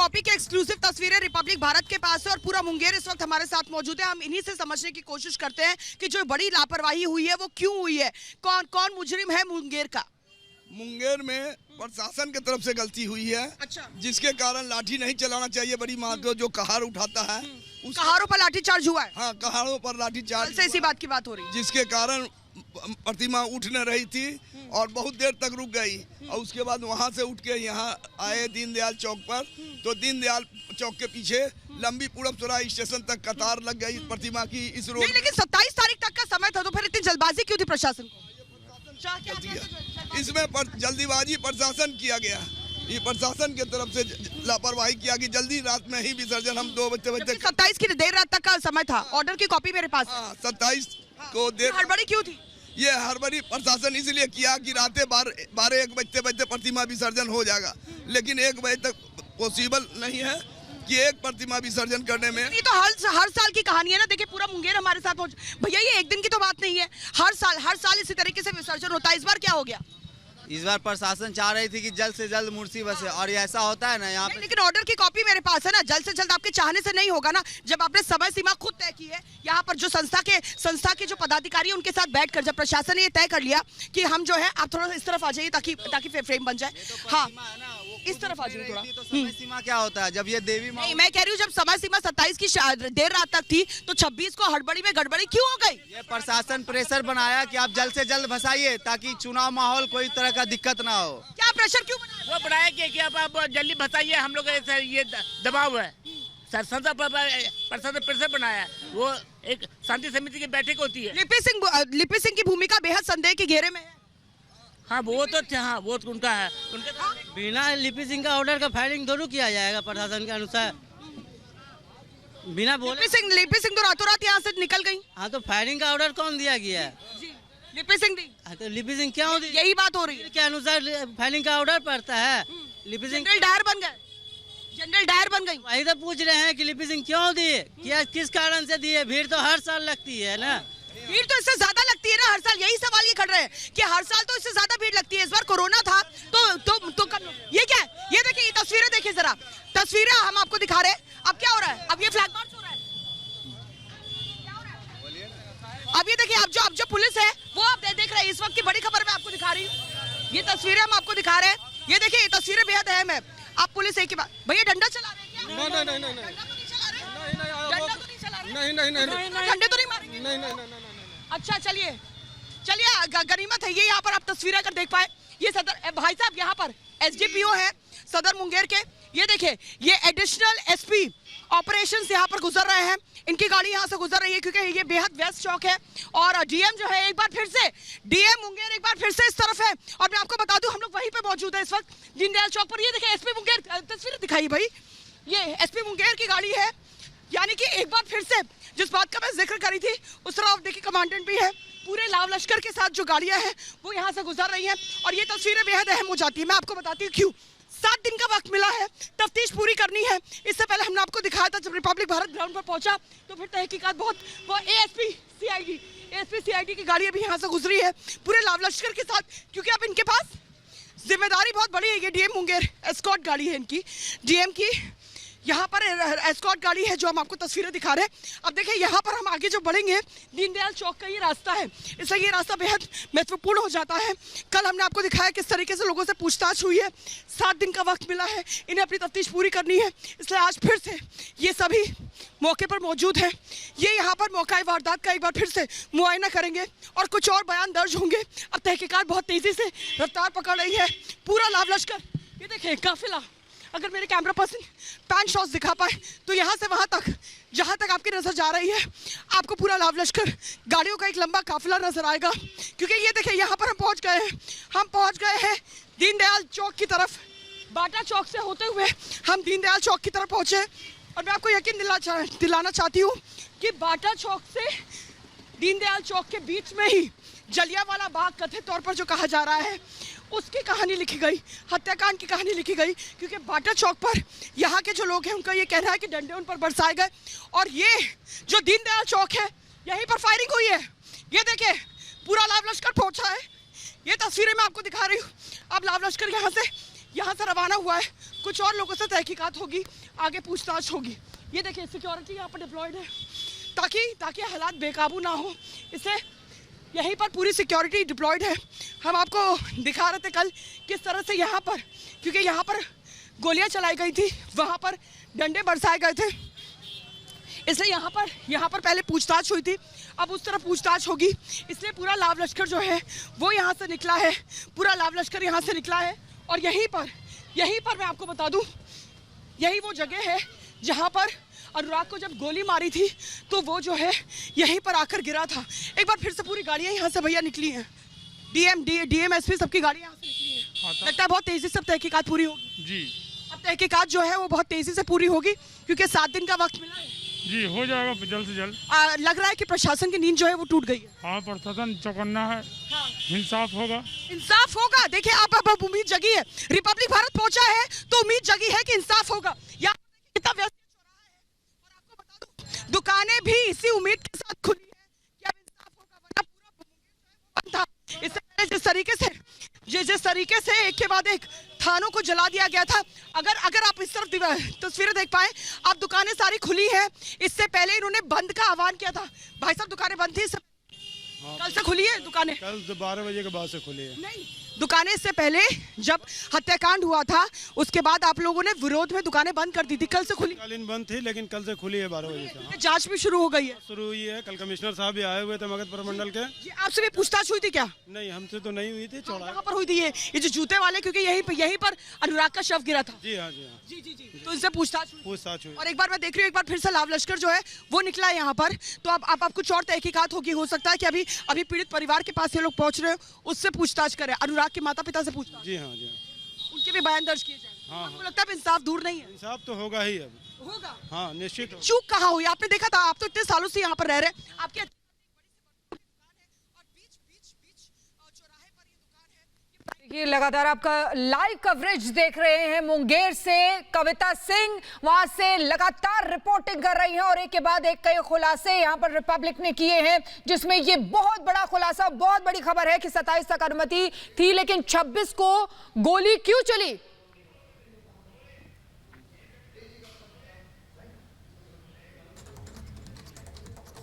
Copy की exclusive तस्वीरें Republic Bharat के पास है और पूरा मुंगेर इस वक्त हमारे साथ मौजूद है। हम इन्हीं से समझने की कोशिश करते हैं कि जो बड़ी लापरवाही हुई है वो क्यों हुई है, कौन कौन मुजरिम है मुंगेर का। मुंगेर में प्रशासन की तरफ से गलती हुई है। अच्छा। जिसके कारण लाठी नहीं चलाना चाहिए बड़ी माँ को, जो कहार उठाता है कहारों पर लाठीचार्ज हुआ है। हाँ, कहारों पर लाठीचार्ज से इसी बात की बात हो रही है, जिसके कारण प्रतिमा उठ न रही थी और बहुत देर तक रुक गई और उसके बाद वहाँ से उठ के यहाँ आए दीनदयाल चौक पर। तो दीनदयाल चौक के पीछे लंबी पूरबसरा स्टेशन तक कतार लग गई प्रतिमा की इस रोड। लेकिन 27 तारीख तक का समय था तो फिर इतनी जल्दबाजी क्यों थी प्रशासन को? इसमें जल्दीबाजी प्रशासन किया गया, ये प्रशासन की तरफ से लापरवाही किया कि जल्दी रात में ही विसर्जन हम 2 बजे 27 की देर रात तक का समय था। ऑर्डर की कॉपी मेरे पास। 27 को देर हड़बड़ी क्यों थी? ये हड़बड़ी प्रशासन इसलिए किया कि रात 12-1 बजते प्रतिमा विसर्जन हो जाएगा, लेकिन 1 बजे तक पॉसिबल नहीं है कि एक प्रतिमा विसर्जन करने में। ये तो हर साल की कहानी है ना। देखिए पूरा मुंगेर हमारे साथ भैया, ये एक दिन की तो बात नहीं है, हर साल इसी तरीके से विसर्जन होता है। इस बार क्या हो गया? इस बार प्रशासन चाह रही थी कि जल्द से जल्द मूर्ति बसे और ऐसा होता है ना यहाँ पे। लेकिन ऑर्डर की कॉपी मेरे पास है ना, जल्द से जल्द आपके चाहने से नहीं होगा ना। जब आपने समय सीमा खुद तय की है, यहाँ पर जो संस्था के जो पदाधिकारी उनके साथ बैठकर जब प्रशासन ने ये तय कर लिया कि हम जो है आप थोड़ा इस तरफ आ जाइए ताकि फ्रेम बन जाए। हाँ, इस तरफ आ जाइए थोड़ा। तो समय सीमा क्या होता है जब ये देवी नहीं, मैं कह रही हूँ जब समय सीमा 27 की देर रात तक थी तो 26 को हड़बड़ी में गड़बड़ी क्यों हो गई? ये प्रशासन प्रेशर बनाया कि आप जल्द से जल्द भसाइए ताकि चुनाव माहौल कोई तरह का दिक्कत ना हो। क्या प्रेशर क्यों बनाया? वो बनाया कि आप जल्दी बताइए, हम लोग ये दबाव है प्रशासन प्रेशर बनाया। वो एक शांति समिति की बैठक होती है। लिपि सिंह की भूमिका बेहद संदेह के घेरे में है। हाँ वो तो हाँ वो तो उनका है। बिना लिपि सिंह का ऑर्डर का फायरिंग दोनों किया जाएगा प्रशासन के अनुसार, बिना बोले। लिपि सिंह तो रातों रात यहाँ से निकल गई। हाँ तो फायरिंग का ऑर्डर कौन दिया गया है? लिपि सिंह दी। हाँ, तो लिपि सिंह क्यों दी? यही बात हो रही है के अनुसार फायरिंग का ऑर्डर पड़ता है। लिपि सिंह जनरल डायर बन गई। वही तो पूछ रहे हैं कि लिपि सिंह क्यों दिए, क्या किस कारण से दिए? भीड़ तो हर साल लगती है ना। भीड़ तो इससे ज्यादा लगती है ना हर साल। यही सवाल ये खड़ रहे हैं कि हर साल तो इससे ज्यादा भीड़ लगती है। इस बार कोरोना था तो कम। ये क्या है? ये देखिए, ये तस्वीरें देखिए जरा, तस्वीरें हम आपको दिखा रहे हैं। अब क्या हो रहा है? अब ये फ्लैग मार्च हो रहा है। अब ये देखिए, अब जो पुलिस है वो आप देख रहे हैं। इस वक्त की बड़ी खबर मैं आपको दिखा रही हूँ, ये तस्वीरें हम आपको दिखा रहे हैं। ये देखिए, ये तस्वीरें बेहद अहम है। आप पुलिस एक ही बात, भैया डंडा चला रहे हैं क्या? नहीं, डंडा तो नहीं चला रहे, डंडे तो नहीं मारेंगे? अच्छा चलिए गनीमत है ये यहाँ पर आप तस्वीरें अगर देख पाए। ये सदर भाई साहब यहाँ पर एसडीपीओ है सदर मुंगेर के। ये देखिए, ये एडिशनल एसपी ऑपरेशंस यहाँ पर गुजर रहे हैं। इनकी गाड़ी यहाँ से गुजर रही है क्योंकि ये बेहद व्यस्त चौक है। और डीएम जो है एक बार फिर से, डीएम मुंगेर एक बार फिर से इस तरफ है। और मैं आपको बता दूं हम लोग वहीं पे मौजूद है इस वक्त दीनदयाल चौक पर। ये देखिए एसपी मुंगेर, तस्वीरें दिखाई भाई, ये एसपी मुंगेर की गाड़ी है। यानी कि एक बार फिर से जिस बात का मैं जिक्र करी थी उस तरह आप देखिए कमांडेंट भी है, पूरे लाव लश्कर के साथ जो गाड़ियां हैं वो यहाँ से गुजर रही हैं। और ये तस्वीरें बेहद अहम हो जाती है। मैं आपको बताती हूँ क्यों। 7 दिन का वक्त मिला है, तफ्तीश पूरी करनी है। इससे पहले हमने आपको दिखाया था जब रिपब्लिक भारत ग्राउंड पर पहुंचा तो फिर तहकीकात बहुत, वो एएसपी सीआईडी की गाड़ी अभी यहाँ से गुजरी है पूरे लाव लश्कर के साथ, क्योंकि अब इनके पास जिम्मेदारी बहुत बड़ी है। ये डीएम मुंगेर एस्कॉर्ट गाड़ी है इनकी, डीएम की यहाँ पर एस्कॉर्ट गाड़ी है जो हम आपको तस्वीरें दिखा रहे हैं। अब देखिए यहाँ पर हम आगे जो बढ़ेंगे, दीनदयाल चौक का ये रास्ता है, इसलिए ये रास्ता बेहद महत्वपूर्ण हो जाता है। कल हमने आपको दिखाया किस तरीके से लोगों से पूछताछ हुई है। 7 दिन का वक्त मिला है, इन्हें अपनी तफ्तीश पूरी करनी है, इसलिए आज फिर से ये सभी मौके पर मौजूद हैं। ये यहाँ पर मौका वारदात का एक बार फिर से मुआयना करेंगे और कुछ और बयान दर्ज होंगे। अब तहकीकात बहुत तेज़ी से रफ्तार पकड़ रही है। पूरा लाव लश्कर, ये देखिए काफिला, अगर मेरे कैमरा पर्सन पैन शॉट्स दिखा पाए तो यहाँ से वहाँ तक जहाँ तक आपकी नज़र जा रही है आपको पूरा लाव लश्कर गाड़ियों का एक लंबा काफिला नजर आएगा। क्योंकि ये देखिए यहाँ पर हम पहुँच गए हैं दीनदयाल चौक की तरफ। बाटा चौक से होते हुए हम दीनदयाल चौक की तरफ पहुँचे। और मैं आपको यकीन दिलाना चाहती हूँ कि बाटा चौक से दीनदयाल चौक के बीच में ही जलियांवाला बाग कथित तौर पर जो कहा जा रहा है उसकी कहानी लिखी गई, हत्याकांड की कहानी लिखी गई। क्योंकि बाटा चौक पर यहाँ के जो लोग हैं उनका ये कहना है कि डंडे उन पर बरसाए गए और ये जो दीनदयाल चौक है यहीं पर फायरिंग हुई है। ये देखिए पूरा लाव लश्कर पहुँचा है। ये तस्वीरें मैं आपको दिखा रही हूँ। अब लाव लश्कर यहाँ से यहाँ से रवाना हुआ है। कुछ और लोगों से तहकीकात होगी, आगे पूछताछ होगी। ये देखिए सिक्योरिटी यहाँ पर डिप्लॉयड है ताकि हालात बेकाबू ना हो, इससे यहीं पर पूरी सिक्योरिटी डिप्लॉयड है। हम आपको दिखा रहे थे कल किस तरह से यहाँ पर, क्योंकि यहाँ पर गोलियां चलाई गई थी, वहाँ पर डंडे बरसाए गए थे, इसलिए यहाँ पर पहले पूछताछ हुई थी, अब उस तरफ पूछताछ होगी। इसलिए पूरा लाव लश्कर जो है वो यहाँ से निकला है, पूरा लाव लश्कर यहाँ से निकला है। और यहीं पर मैं आपको बता दूँ, यही वो जगह है जहाँ पर अनुराग को जब गोली मारी थी तो वो जो है यहीं पर आकर गिरा था। एक बार फिर से पूरी गाड़ियाँ यहाँ से भैया निकली हैं, डीएम एसपी सबकी गाड़ियाँ यहाँ से निकली हैं। लगता है बहुत तेजी से अब तहकीकात पूरी होगी जी। अब तहकीकात जो है वो बहुत तेजी से पूरी होगी, क्योंकि 7 दिन का वक्त मिला है जी। हो जाएगा जल्द से जल्द। लग रहा है कि प्रशासन की नींद जो है वो टूट गई है। हाँ, प्रशासन चौकन्ना है। इंसाफ होगा, इंसाफ होगा। देखिए अब उम्मीद जगी है, रिपब्लिक भारत पहुंचा है तो उम्मीद जगी है कि इंसाफ होगा। यहाँ कितना व्यस्त चौराहा है, और आपको बता दूं दुकानें भी इसी उम्मीद के साथ खुली है कि अब इंसाफ होगा, वरना पूरा बंद था। इससे पहले जिस तरीके से एक के बाद एक थानों को जला दिया गया था, अगर आप इस तरफ तस्वीरें देख पाए, अब दुकानें सारी खुली हैं। इससे पहले इन्होंने बंद का आह्वान किया था। भाई साहब दुकानें बंद थी, कल से खुली है दुकानें? कल 12 बजे के बाद से खुली है। नहीं, दुकानें इससे पहले जब हत्याकांड हुआ था उसके बाद आप लोगों ने विरोध में दुकानें बंद कर दी थी, कल से खुली? कालीन बंद थी, लेकिन कल से खुली है 12 बजे से। जांच भी शुरू हो गई है? शुरू हुई है। कल कमिश्नर साहब भी आए हुए थे मगध प्रमंडल के। आपसे भी पूछताछ हुई थी क्या? नहीं, हमसे तो नहीं हुई थी। चौड़ा कहाँ पर हुई थी ये जो जूते वाले, क्योंकि यहीं पर अनुराग का शव गिरा था। जी हाँ, जी हाँ, जी। तो इनसे पूछताछ हुई। और एक बार मैं देख रही हूँ, एक बार फिर से लाव लश्कर जो है वो निकला है यहाँ पर। तो अब कुछ और तहकीकात होगी, हो सकता है कि अभी पीड़ित परिवार के पास ये लोग पहुंच रहे हो, उससे पूछताछ करें, अनुराग के माता पिता से पूछताछ। जी हाँ, जी हाँ, उनके भी बयान दर्ज किए जाए। हाँ, आपको लगता है इंसाफ दूर नहीं है? इंसाफ तो होगा ही, अब होगा। हाँ, निश्चित। चूक कहाँ हुई? आपने देखा था, आप तो इतने सालों से यहाँ पर रह रहे हैं, आपके ये लगातार आपका लाइव कवरेज देख रहे हैं मुंगेर से। कविता सिंह वहां से लगातार रिपोर्टिंग कर रही हैं और एक के बाद एक कई खुलासे यहां पर रिपब्लिक ने किए हैं, जिसमें ये बहुत बड़ा खुलासा, बहुत बड़ी खबर है कि 27 तक अनुमति थी, लेकिन 26 को गोली क्यों चली,